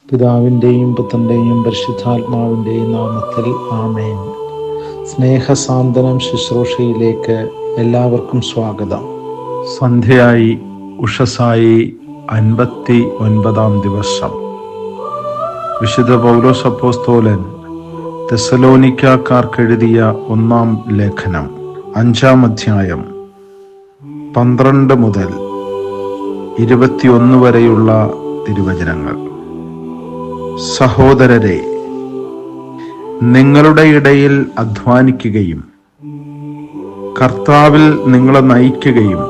പിതാവിൻ്റെയും പുത്രൻ്റെയും പരിശുദ്ധാത്മാവിൻ്റെയും നാമത്തിൽ ആമേൻ. സ്നേഹസാന്ത്വനം ശുശ്രൂഷയിലേക്ക് എല്ലാവർക്കും സ്വാഗതം. സന്ധ്യയായി, ഉഷസായി 59-ാം ദിവസം. വിശുദ്ധ പൗലോസ് അപ്പോസ്തലൻ തെസ്സലോനിക്കക്കാർക്കെഴുതിയ 1-ാം ലേഖനം 5-ാം അധ്യായം 12 മുതൽ 21 വരെയുള്ള തിരുവചനങ്ങൾ. സഹോദരരെ, നിങ്ങളുടെ ഇടയിൽ അധ്വാനിക്കുകയും കർത്താവിൽ നിങ്ങളെ നയിക്കുകയും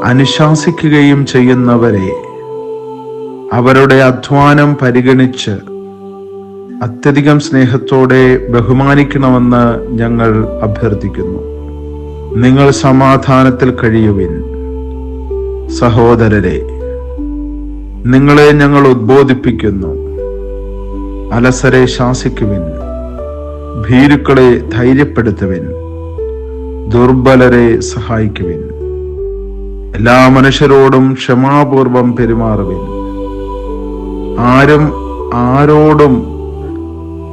അനുശാസിക്കുകയും ചെയ്യുന്നവരെ അവരുടെ അധ്വാനം പരിഗണിച്ച് അത്യധികം സ്നേഹത്തോടെ ബഹുമാനിക്കണമെന്ന് ഞങ്ങൾ അഭ്യർത്ഥിക്കുന്നു. നിങ്ങൾ സമാധാനത്തിൽ കഴിയുവിൻ. സഹോദരരെ, നിങ്ങളെ ഞങ്ങൾ ഉദ്ബോധിപ്പിക്കുന്നു. അലസരെ ശാസിക്കുവിൻ, ഭീരുക്കളെ ധൈര്യപ്പെടുത്തുവിൻ, ദുർബലരെ സഹായിക്കുവിൻ. എല്ലാ മനുഷ്യരോടും ക്ഷമാപൂർവം പെരുമാറുവിൻ. ആരും ആരോടും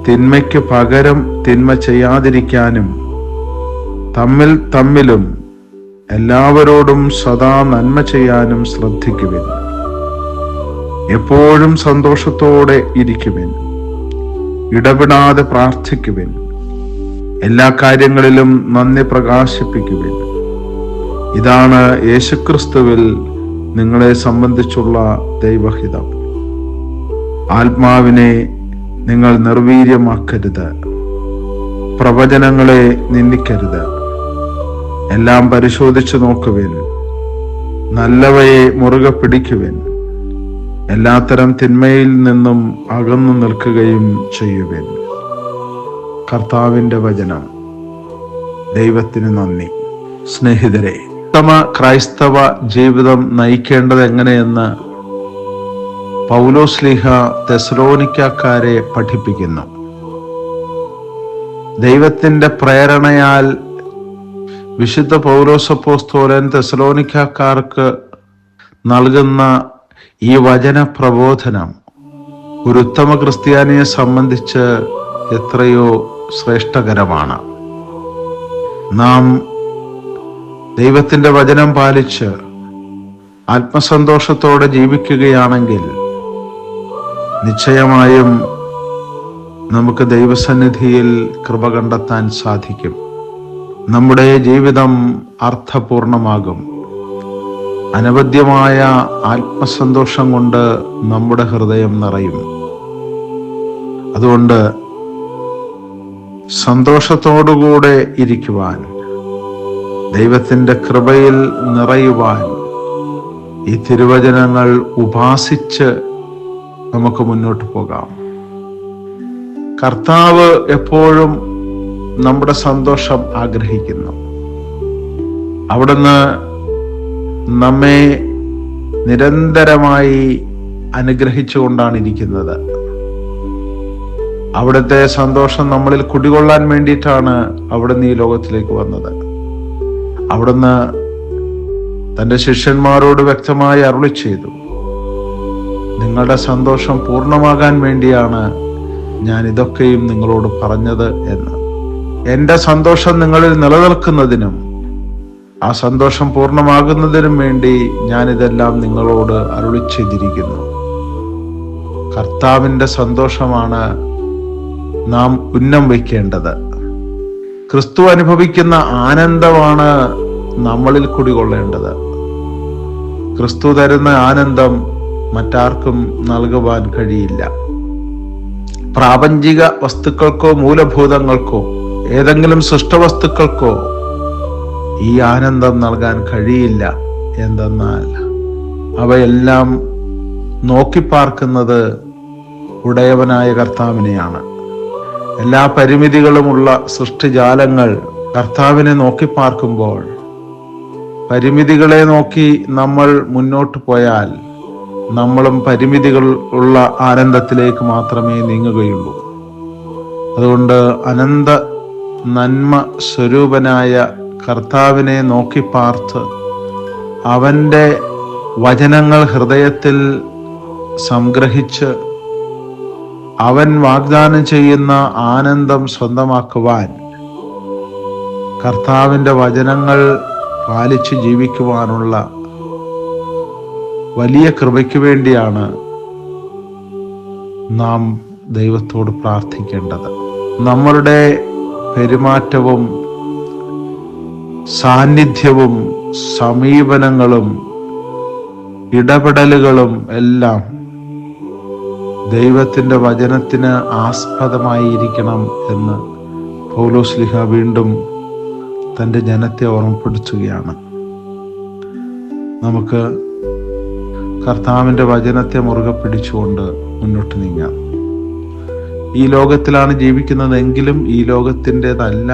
തിന്മയ്ക്ക് പകരം തിന്മ ചെയ്യാതിരിക്കാനും തമ്മിലും എല്ലാവരോടും സദാ നന്മ ചെയ്യാനും ശ്രദ്ധിക്കുവിൻ. എപ്പോഴും സന്തോഷത്തോടെ ഇരിക്കുവിൻ. ഇടപെടാതെ പ്രാർത്ഥിക്കുവിൻ. എല്ലാ കാര്യങ്ങളിലും നന്ദി പ്രകാശിപ്പിക്കുവിൻ. ഇതാണ് യേശുക്രിസ്തുവിൽ നിങ്ങളെ സംബന്ധിച്ചുള്ള ദൈവഹിതം. ആത്മാവിനെ നിങ്ങൾ നിർവീര്യമാക്കരുത്. പ്രവചനങ്ങളെ നിന്ദിക്കരുത്. എല്ലാം പരിശോധിച്ചു നോക്കുവിൻ. നല്ലവയെ മുറുകെ പിടിക്കുവിൻ. എല്ലാത്തരം തിന്മയിൽ നിന്നും അകന്നു നിൽക്കുകയും ചെയ്യുവിൻ. കർത്താവിൻ്റെ വചനം. ദൈവത്തിന് നന്ദി. സ്നേഹിതരെ, ഉത്തമ ക്രൈസ്തവ ജീവിതം നയിക്കേണ്ടത് എങ്ങനെയെന്ന് പൗലോസ്ലീഹ തെസ്സലോനിക്കക്കാരെ പഠിപ്പിക്കുന്നു. ദൈവത്തിൻ്റെ പ്രേരണയാൽ വിശുദ്ധ പൗലോസ് അപ്പോസ്തലൻ തെസ്സലോനിക്കക്കാർക്ക് നൽകുന്ന ഈ വചന പ്രബോധനം ഒരു ഉത്തമ ക്രിസ്ത്യാനിയെ സംബന്ധിച്ച് എത്രയോ ശ്രേഷ്ഠകരമാണ്. നാം ദൈവത്തിൻ്റെ വചനം പാലിച്ച് ആത്മസന്തോഷത്തോടെ ജീവിക്കുകയാണെങ്കിൽ നിശ്ചയമായും നമുക്ക് ദൈവസന്നിധിയിൽ കൃപ കണ്ടെത്താൻ സാധിക്കും. നമ്മുടെ ജീവിതം അർത്ഥപൂർണമാകും. അനവദ്യമായ ആത്മസന്തോഷം കൊണ്ട് നമ്മുടെ ഹൃദയം നിറയും. അതുകൊണ്ട് സന്തോഷത്തോടുകൂടെ ഇരിക്കുവാൻ, ദൈവത്തിൻ്റെ കൃപയിൽ നിറയുവാൻ ഈ തിരുവചനങ്ങൾ ഉപാസിച്ച് നമുക്ക് മുന്നോട്ട് പോകാം. കർത്താവ് എപ്പോഴും നമ്മുടെ സന്തോഷം ആഗ്രഹിക്കുന്നു. അവിടുന്ന് നമ്മെ നിരന്തരമായി അനുഗ്രഹിച്ചുകൊണ്ടാണ് ഇരിക്കുന്നത്. അവിടുത്തെ സന്തോഷം നമ്മളിൽ കുടികൊള്ളാൻ വേണ്ടിയിട്ടാണ് അവിടുന്ന് ഈ ലോകത്തിലേക്ക് വന്നത്. അവിടുന്ന് തൻ്റെ ശിഷ്യന്മാരോട് വ്യക്തമായി അരുളി ചെയ്തു, നിങ്ങളുടെ സന്തോഷം പൂർണ്ണമാകാൻ വേണ്ടിയാണ് ഞാൻ ഇതൊക്കെയും നിങ്ങളോട് പറഞ്ഞത് എന്ന്. എൻ്റെ സന്തോഷം നിങ്ങളിൽ നിലനിൽക്കുന്നതിനും ആ സന്തോഷം പൂർണ്ണമാകുന്നതിനും വേണ്ടി ഞാനിതെല്ലാം നിങ്ങളോട് അരുളി ചെയ്തിരിക്കുന്നു. കർത്താവിൻ്റെ സന്തോഷമാണ് നാം ഉന്നം വയ്ക്കേണ്ടത്. ക്രിസ്തു അനുഭവിക്കുന്ന ആനന്ദമാണ് നമ്മളിൽ കുടികൊള്ളേണ്ടത്. ക്രിസ്തു തരുന്ന ആനന്ദം മറ്റാർക്കും നൽകുവാൻ കഴിയില്ല. പ്രാപഞ്ചിക വസ്തുക്കൾക്കോ മൂലഭൂതങ്ങൾക്കോ ഏതെങ്കിലും സൃഷ്ടവസ്തുക്കൾക്കോ ഈ ആനന്ദം നൽകാൻ കഴിയില്ല. എന്തെന്നാൽ അവയെല്ലാം നോക്കിപ്പാർക്കുന്നത് ഉടയവനായ കർത്താവിനെയാണ്. എല്ലാ പരിമിതികളുമുള്ള സൃഷ്ടിജാലങ്ങൾ കർത്താവിനെ നോക്കിപ്പാർക്കുമ്പോൾ, പരിമിതികളെ നോക്കി നമ്മൾ മുന്നോട്ട് പോയാൽ നമ്മളും പരിമിതികൾ ഉള്ള ആനന്ദത്തിലേക്ക് മാത്രമേ നീങ്ങുകയുള്ളൂ. അതുകൊണ്ട് അനന്ത നന്മ സ്വരൂപനായ കർത്താവിനെ നോക്കി പാർത്ത് അവൻ്റെ വചനങ്ങൾ ഹൃദയത്തിൽ സംഗ്രഹിച്ച് അവൻ വാഗ്ദാനം ചെയ്യുന്ന ആനന്ദം സ്വന്തമാക്കുവാൻ, കർത്താവിൻ്റെ വചനങ്ങൾ പാലിച്ച് ജീവിക്കുവാനുള്ള വലിയ കൃപയ്ക്ക് വേണ്ടിയാണ് നാം ദൈവത്തോട് പ്രാർത്ഥിക്കേണ്ടത്. നമ്മളുടെ പെരുമാറ്റവും സാന്നിധ്യവും സമീപനങ്ങളും ഇടപെടലുകളും എല്ലാം ദൈവത്തിൻ്റെ വചനത്തിന് ആസ്പദമായിരിക്കണം എന്ന് പൗലോസ്ലീഹ വീണ്ടും തൻ്റെ ജനത്തെ ഓർമ്മപ്പെടുത്തുകയാണ്. നമുക്ക് കർത്താവിൻ്റെ വചനത്തെ മുറുകെ പിടിച്ചുകൊണ്ട് മുന്നോട്ട് നീങ്ങാം. ഈ ലോകത്തിലാണ് ജീവിക്കുന്നതെങ്കിലും ഈ ലോകത്തിൻ്റെതല്ല,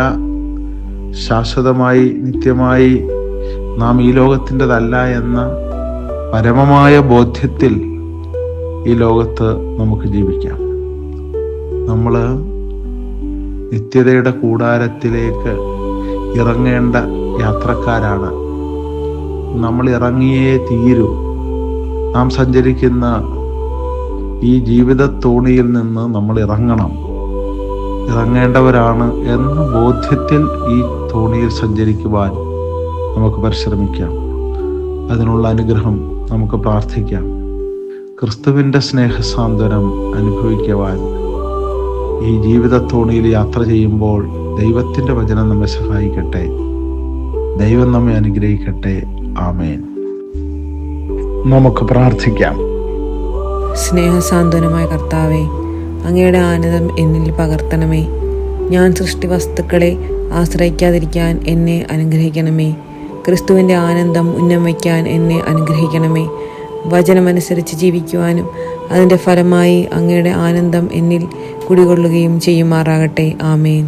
ശാശ്വതമായി നിത്യമായി നാം ഈ ലോകത്തിൻ്റെതല്ല എന്ന പരമമായ ബോധ്യത്തിൽ ഈ ലോകത്ത് നമുക്ക് ജീവിക്കാം. നമ്മൾ നിത്യതയുടെ കൂടാരത്തിലേക്ക് ഇറങ്ങേണ്ട യാത്രക്കാരാണ്. നമ്മൾ ഇറങ്ങിയേ തീരൂ. നാം സഞ്ചരിക്കുന്ന ഈ ജീവിത തോണിയിൽ നിന്ന് നമ്മൾ ഇറങ്ങേണ്ടവരാണ് എന്ന ബോധ്യത്തിൽ ഈ തോണിയിൽ സഞ്ചരിക്കുവാൻ നമുക്ക് പരിശ്രമിക്കാം. അതിനുള്ള അനുഗ്രഹം നമുക്ക് പ്രാർത്ഥിക്കാം. ക്രിസ്തുവിൻ്റെ സ്നേഹസാന്ത്വനം അനുഭവിക്കുവാൻ ഈ ജീവിത തോണിയിൽ യാത്ര ചെയ്യുമ്പോൾ ദൈവത്തിൻ്റെ വചനം നമ്മെ സഹായിക്കട്ടെ. ദൈവം നമ്മെ അനുഗ്രഹിക്കട്ടെ. ആമേൻ. നമുക്ക് പ്രാർത്ഥിക്കാം. സ്നേഹസാന്ത്വനമായ കർത്താവേ, അങ്ങയുടെ ആനന്ദം എന്നിൽ പകർത്തണമേ. ഞാൻ സൃഷ്ടി വസ്തുക്കളെ ആശ്രയിക്കാതിരിക്കാൻ എന്നെ അനുഗ്രഹിക്കണമേ. ക്രിസ്തുവിൻ്റെ ആനന്ദം ഉന്നം വയ്ക്കാൻ എന്നെ അനുഗ്രഹിക്കണമേ. വചനമനുസരിച്ച് ജീവിക്കുവാനും അതിൻ്റെ ഫലമായി അങ്ങയുടെ ആനന്ദം എന്നിൽ കുടികൊള്ളുകയും ചെയ്യുമാറാകട്ടെ. ആമേൻ.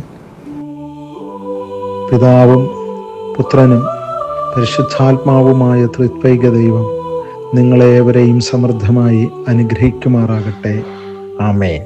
പിതാവും പുത്രനും പരിശുദ്ധാത്മാവുമായ ത്രിത്വൈക ദൈവം നിങ്ങളേവരെയും സമൃദ്ധമായി അനുഗ്രഹിക്കുമാറാകട്ടെ. ആമേൻ.